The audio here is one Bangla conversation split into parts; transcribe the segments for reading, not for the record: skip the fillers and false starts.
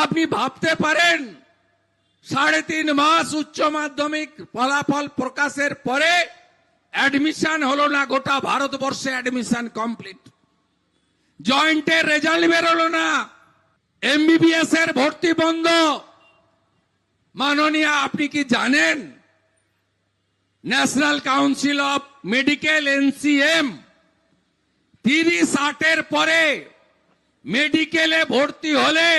আপনি ভাবতে পারেন 3.5 মাস উচ্চ মাধ্যমিক ফলাফল প্রকাশের পরে অ্যাডমিশন হলো না, গোটা ভারতবর্ষে অ্যাডমিশন কমপ্লিট। জয়েন্টের রেজাল্ট বেরোলো না, এমবিবিএস এর ভর্তি বন্ধ। মাননীয়, আপনি কি জানেন national council of medical NCM 30-8 পরে মেডিকেলে ভর্তি হলে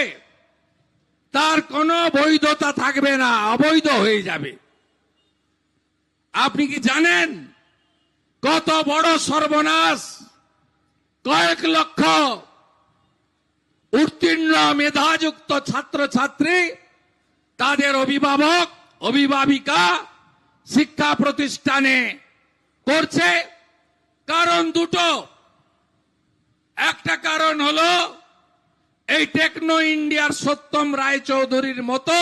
তার কোনো বৈধতা থাকবে না, অবৈধ হয়ে যাবে। আপনি কি জানেন কত বড় সর্বনাশ? কয়েক লক্ষ উত্তীর্ণ মেধাযুক্ত ছাত্রছাত্রী, তাদের অভিভাবক অভিভাবিকা শিক্ষা প্রতিষ্ঠানে করছে। কারণ দুটো। একটা কারণ হলো এই টেকনো ইন্ডিয়ার সত্যম রায়চৌধুরীর মতো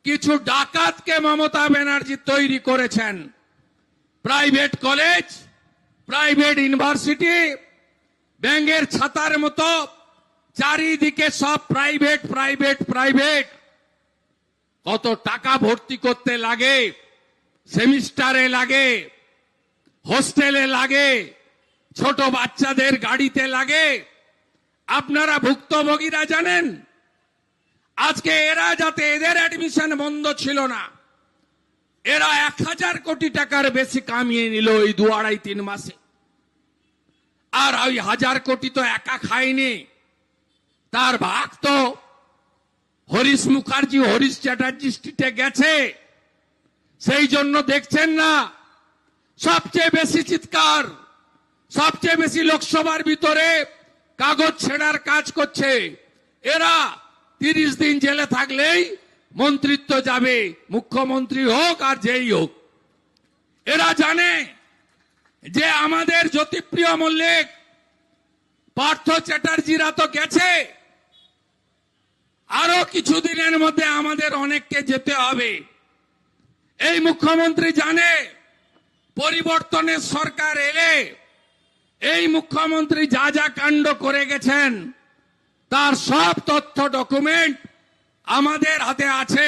কিছু ডাকাতকে মমতা ব্যানার্জি তৈরি করেছেন। প্রাইভেট কলেজ, প্রাইভেট ইউনিভার্সিটি, ব্যাঙের ছাতার মতো চারিদিকে সব প্রাইভেট প্রাইভেট প্রাইভেট। কত টাকা ভর্তি করতে লাগে, সেমিস্টারে লাগে, হোস্টেলে লাগে, ছোট বাচ্চাদের গাড়িতে লাগে। আপনারা ভুক্তভোগীরা জানেন। আজকে এরা যাতে, এদের অ্যাডমিশন বন্ধ ছিল না, এরা 1000 কোটি টাকার বেশি কামিয়ে নিল এই 2-2.5-3 মাসে। আর ওই 1000 কোটি তো একা খায়নি, তার ভাগ তো হরিশ মুখার্জি, হরিশ চ্যাটার্জি স্ট্রিটে গেছে। সেই জন্য দেখছেন না সবচেয়ে বেশি চিৎকার, সবচেয়ে বেশি লোকসভার ভিতরে কাগজ ছেঁড়ার কাজ করছে এরা। 30 দিন জেলে থাকলেই মন্ত্রিত্ব যাবে, মুখ্যমন্ত্রী হোক আর যেই হোক। এরা জানে যে আমাদের জ্যোতিপ্রিয় মল্লিক, পার্থ চ্যাটার্জিরা তো গেছে, আরো কিছুদিনের মধ্যে আমাদের অনেককে যেতে হবে। এই মুখ্যমন্ত্রী জানে পরিবর্তনের সরকার এলে এই মুখ্যমন্ত্রী যা যা কাণ্ড করে গেছেন তার সব তথ্য ডকুমেন্ট আমাদের হাতে আছে।